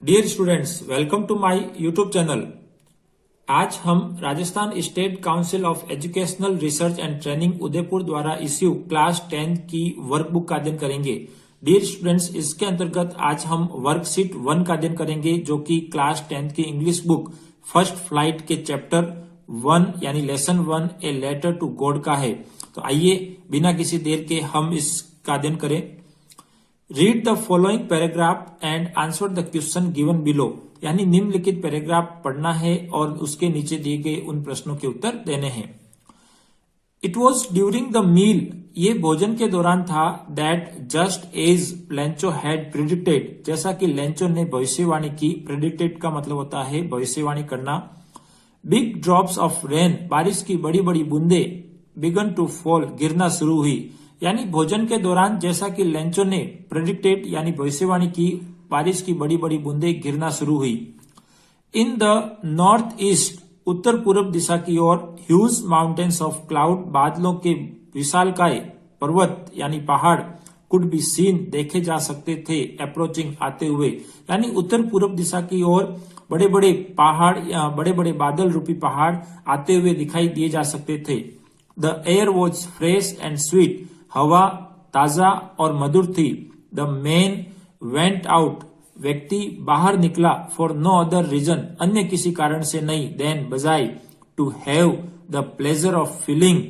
Dear students, welcome to my YouTube channel. आज हम Rajasthan state council of educational research and training Udaipur द्वारा issue class 10 की workbook का अध्ययन करेंगे। डियर स्टूडेंट्स, इसके अंतर्गत आज हम वर्कशीट 1 का अध्ययन करेंगे, जो कि क्लास 10 की इंग्लिश बुक फर्स्ट फ्लाइट के चैप्टर 1 यानी lesson 1 a letter to God का है। तो आइए बिना किसी देर के हम इसका अध्ययन करें। Read the following paragraph and answer the question given below, यानी निम्नलिखित पैराग्राफ पढ़ना है और उसके नीचे दिए गए उन प्रश्नों के उत्तर देने हैं। It was during the meal, ये भोजन के दौरान था, that just as Lencho had predicted, जैसा कि लेंचो ने भविष्यवाणी की। प्रिडिक्टेड का मतलब होता है भविष्यवाणी करना। बिग ड्रॉप्स ऑफ रेन, बारिश की बड़ी बड़ी बूंदे, बिगन टू फॉल, गिरना शुरू हुई। यानी भोजन के दौरान जैसा कि लेंचो ने प्रेडिक्टेड यानी भविष्यवाणी की, बारिश की बड़ी बड़ी बूंदें गिरना शुरू हुई। इन द नॉर्थ ईस्ट, उत्तर पूर्व दिशा की ओर, ह्यूज माउंटेन्स ऑफ क्लाउड, बादलों के विशालकाय पर्वत यानी पहाड़, कुड बी सीन, देखे जा सकते थे, अप्रोचिंग, आते हुए। यानी उत्तर पूर्व दिशा की ओर बड़े बड़े पहाड़ या बड़े बड़े बादल रूपी पहाड़ आते हुए दिखाई दिए जा सकते थे। The air was fresh and sweet, हवा ताजा और मधुर थी। द मैन वेंट आउट, व्यक्ति बाहर निकला, फॉर नो अदर रीजन, अन्य किसी कारण से नहीं, देन बजाय, to have the pleasure of feeling,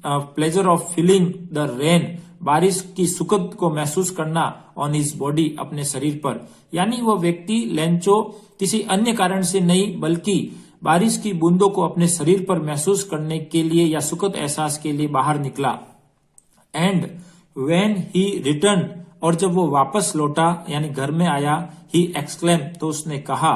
pleasure of feeling the rain, बारिश की सुखद को महसूस करना, ऑन हिज बॉडी, अपने शरीर पर। यानी वह व्यक्ति लेंचो किसी अन्य कारण से नहीं बल्कि बारिश की बूंदों को अपने शरीर पर महसूस करने के लिए या सुखद एहसास के लिए बाहर निकला। एंड व्हेन ही रिटर्न, और जब वो वापस लौटा यानी घर में आया, ही एक्सक्लेम, तो उसने कहा,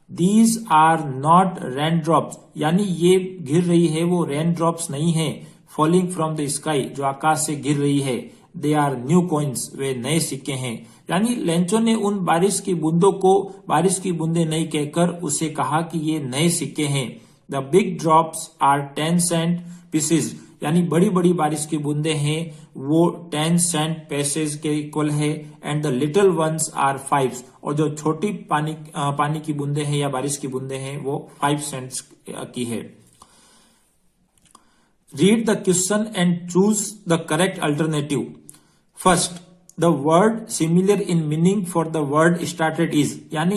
these are not raindrops, यानी ये गिर रही है वो रेन ड्रॉप्स नहीं है, फॉलिंग फ्रॉम द स्काई, जो आकाश से गिर रही है, दे आर न्यू कॉइन्स, वे नए सिक्के हैं। यानी लेंचो ने उन बारिश की बूंदों को बारिश की बूंदे नहीं कहकर उसे कहा कि ये नए सिक्के हैं। The big drops are 10 cent pieces, यानी बड़ी बड़ी बारिश की बूंदे हैं वो 10 सेंट पैसेज के इक्वल है। And the little ones are 5, और जो छोटी पानी की बूंदे हैं या बारिश की बूंदे हैं वो 5 सेंट्स की है। Read the question and choose the correct alternative. First, the word similar in meaning for the word started is, यानी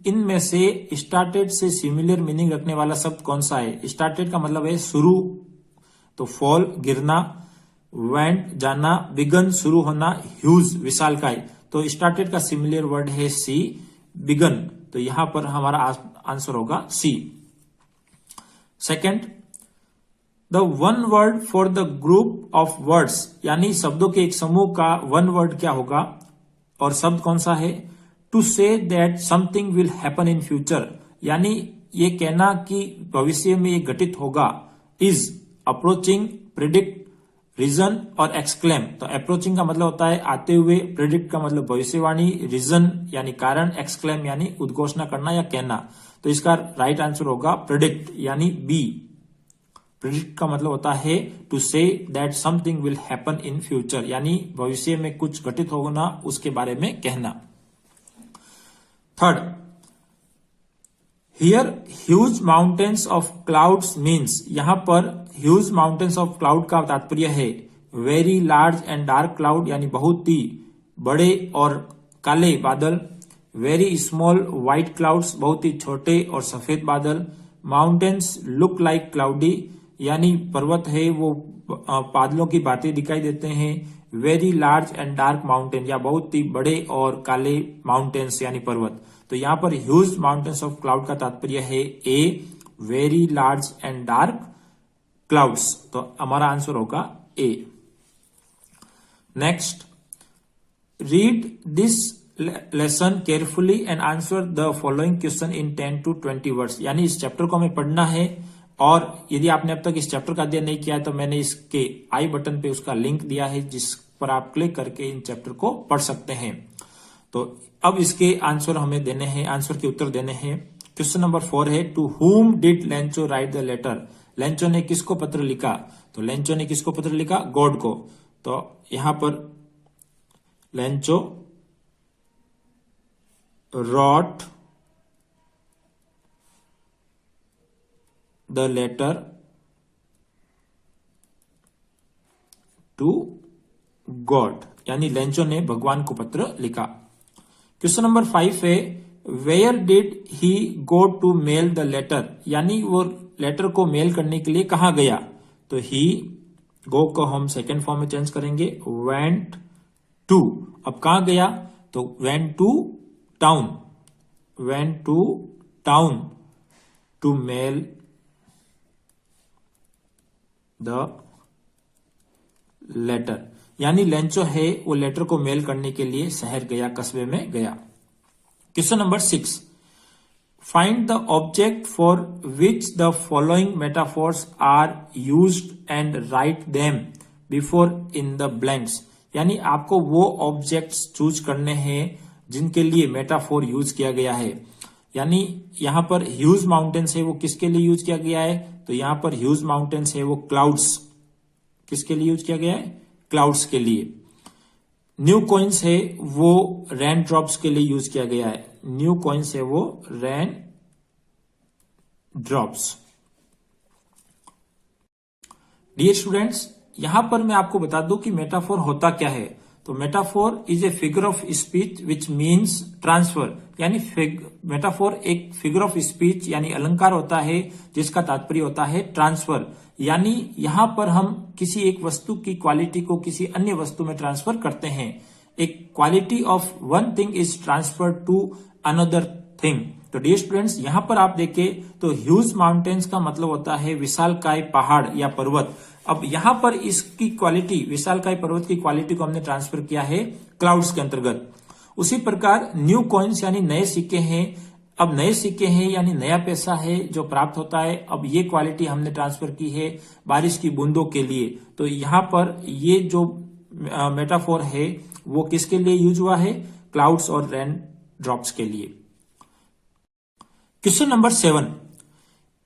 इनमें से स्टार्टेड से सिमिलर मीनिंग रखने वाला शब्द कौन सा है। स्टार्टेड का मतलब है शुरू, तो फॉल, गिरना, वेंट, जाना, बिगन, शुरू होना, ह्यूज, विशालकाय। तो स्टार्टेड का सिमिलर वर्ड है सी, बिगन। तो यहां पर हमारा आंसर होगा C. Second, the one word for the group of words, यानी शब्दों के एक समूह का वन वर्ड क्या होगा और शब्द कौन सा है। To say that something will happen in future, यानी ये कहना कि भविष्य में ये घटित होगा। इज, अप्रोचिंग, प्रिडिक्ट, रीजन और एक्सक्लेम। तो अप्रोचिंग का मतलब होता है आते हुए, प्रिडिक्ट का मतलब भविष्यवाणी, रीजन यानी कारण, एक्सक्लेम यानी उद्घोषणा करना या कहना। तो इसका राइट आंसर होगा प्रिडिक्ट यानी बी। प्रिडिक्ट का मतलब होता है to say that something will happen in future, यानी भविष्य में कुछ घटित होना उसके बारे में कहना। Third, here huge mountains of clouds means, यहां पर ह्यूज माउंटेन्स ऑफ क्लाउड का तात्पर्य है very large and dark cloud, यानी बहुत ही बड़े और काले बादल। वेरी स्मॉल व्हाइट क्लाउड्स, बहुत ही छोटे और सफेद बादल। माउंटेन्स लुक लाइक क्लाउडी, यानी पर्वत है वो बादलों की बातें दिखाई देते हैं। Very large and dark mountain, या बहुत ही बड़े और काले माउंटेन्स यानी पर्वत। तो यहां पर ह्यूज माउंटेन्स ऑफ क्लाउड का तात्पर्य है A, very large and dark clouds. तो हमारा आंसर होगा A. Next, read this lesson carefully and answer the following question in 10 to 20 words, यानी इस चैप्टर को हमें पढ़ना है। और यदि आपने अब तक इस चैप्टर का अध्ययन नहीं किया है तो मैंने इसके आई बटन पे उसका लिंक दिया है, जिस पर आप क्लिक करके इन चैप्टर को पढ़ सकते हैं। तो अब इसके आंसर हमें देने हैं, आंसर के उत्तर देने हैं। क्वेश्चन नंबर 4 है, to whom did Lencho write the letter, Lencho ने किसको पत्र लिखा। तो लेंचो ने किसको पत्र लिखा, गॉड को। तो यहां पर Lencho wrote the letter to God, यानी लेंचो ने भगवान को पत्र लिखा। क्वेश्चन नंबर 5 है where did he go to mail the letter, यानी वो लेटर को मेल करने के लिए कहां गया। तो ही गो को हम सेकेंड फॉर्म में चेंज करेंगे, वेंट टू। अब कहां गया, तो went to town, went to town to mail the letter, यानी लेंचो है वो लेटर को मेल करने के लिए शहर गया, कस्बे में गया। Question number 6, find the object for which the following metaphors are used and write them before in the blanks, यानी आपको वो ऑब्जेक्ट्स चूज करने हैं जिनके लिए मेटाफोर यूज किया गया है। यानी यहां पर ह्यूज माउंटेन्स है वो किसके लिए यूज किया गया है, तो यहां पर ह्यूज माउंटेन्स है वो क्लाउड्स, किसके लिए यूज किया गया है, क्लाउड्स के लिए। न्यू कॉइन्स है वो रेन ड्रॉप्स के लिए यूज किया गया है, न्यू कॉइन्स है वो रेन ड्रॉप्स। डियर स्टूडेंट्स, यहां पर मैं आपको बता दूं कि मेटाफोर होता क्या है। तो metaphor is a figure of speech which means transfer, यानी मेटाफोर एक फिगर ऑफ स्पीच यानी अलंकार होता है जिसका तात्पर्य होता है ट्रांसफर, यानी यहां पर हम किसी एक वस्तु की क्वालिटी को किसी अन्य वस्तु में ट्रांसफर करते हैं। एक quality of one thing is transfer to another thing. तो डियर स्टूडेंट्स, यहां पर आप देखें तो ह्यूज माउंटेन्स का मतलब होता है विशालकाय पहाड़ या पर्वत। अब यहां पर इसकी क्वालिटी, विशालकाय पर्वत की क्वालिटी को हमने ट्रांसफर किया है क्लाउड्स के अंतर्गत। उसी प्रकार न्यू कॉइन्स यानी नए सिक्के हैं, अब नए सिक्के हैं यानी नया पैसा है जो प्राप्त होता है। अब ये क्वालिटी हमने ट्रांसफर की है बारिश की बूंदों के लिए। तो यहां पर ये जो मेटाफोर है वो किसके लिए यूज हुआ है, क्लाउड्स और रेन ड्रॉप्स के लिए। Question number 7,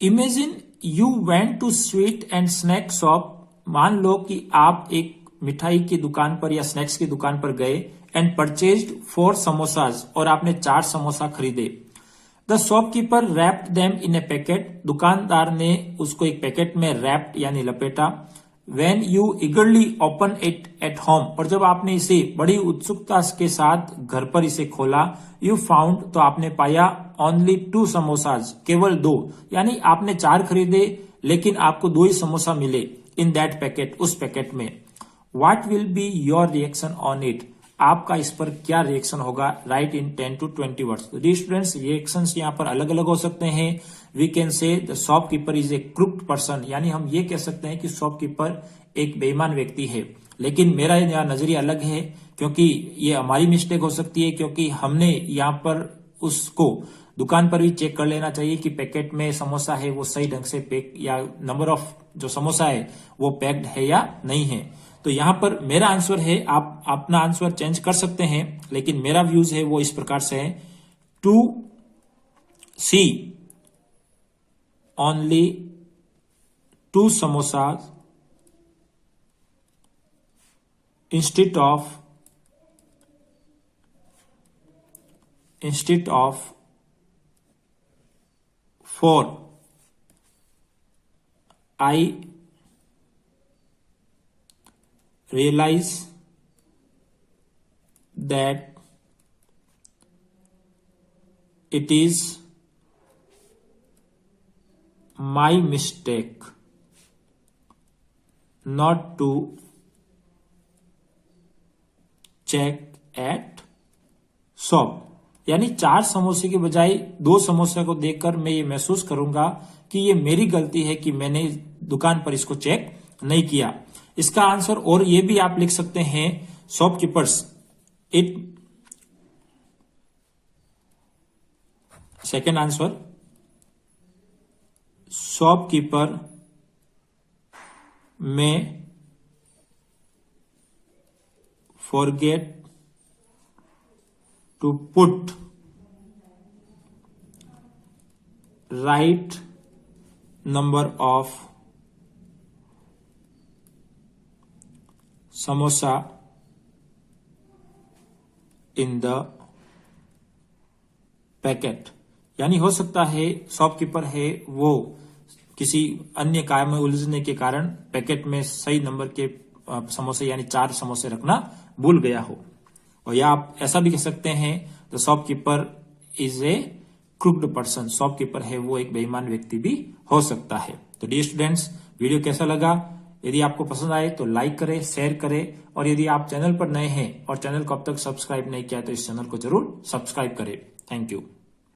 imagine you went to sweet and snack shop, मान लो कि आप एक मिठाई की दुकान पर या स्नैक्स की दुकान पर गए एंड परचेज्ड 4 समोसाज, और आपने 4 समोसा खरीदे। The shopkeeper wrapped them in A packet, दुकानदार ने उसको एक पैकेट में रैप्ड यानी लपेटा। When you ईगरली open it at home, और जब आपने इसे बड़ी उत्सुकता के साथ घर पर इसे खोला, यू फाउंड, तो आपने पाया ओनली 2 समोसाज, केवल 2, यानी आपने 4 खरीदे लेकिन आपको 2 ही समोसा मिले इन दैट पैकेट, उस पैकेट में। What will be your reaction on it, आपका इस पर क्या रिएक्शन होगा, राइट इन 10 to 20 वर्ड्स। तो डी स्टूडेंट्स, रिएक्शंस यहाँ पर अलग अलग हो सकते हैं। We can say the shopkeeper is a crooked person, यानी हम ये कह सकते हैं कि शॉपकीपर एक बेईमान व्यक्ति है। लेकिन मेरा यहाँ नजरिया अलग है, क्योंकि ये हमारी मिस्टेक हो सकती है, क्योंकि हमने यहाँ पर उसको दुकान पर भी चेक कर लेना चाहिए कि पैकेट में समोसा है वो सही ढंग से पैक, या नंबर ऑफ जो समोसा है वो पैक्ड है या नहीं है। तो यहां पर मेरा आंसर है, आप अपना आंसर चेंज कर सकते हैं, लेकिन मेरा व्यूज है वो इस प्रकार से है, to see only 2 samosas instead of 4, I realize that it is my mistake not to check at shop, यानी 4 समोसे के बजाय 2 समोसे को देखकर मैं ये महसूस करूंगा कि ये मेरी गलती है कि मैंने दुकान पर इसको चेक नहीं किया। इसका आंसर और ये भी आप लिख सकते हैं, shopkeepers it, second answer, shopkeeper में forget to put right number of samosa in the packet, यानी हो सकता है शॉपकीपर है वो किसी अन्य कार्य में उलझने के कारण पैकेट में सही नंबर के समोसे यानी 4 समोसे रखना भूल गया हो। और या आप ऐसा भी कह सकते हैं the shopkeeper is A crooked person, shopkeeper है वो एक बेईमान व्यक्ति भी हो सकता है। तो डियर स्टूडेंट्स, वीडियो कैसा लगा? यदि आपको पसंद आए तो लाइक करें, शेयर करें, और यदि आप चैनल पर नए हैं और चैनल को अब तक सब्सक्राइब नहीं किया तो इस चैनल को जरूर सब्सक्राइब करें। Thank you.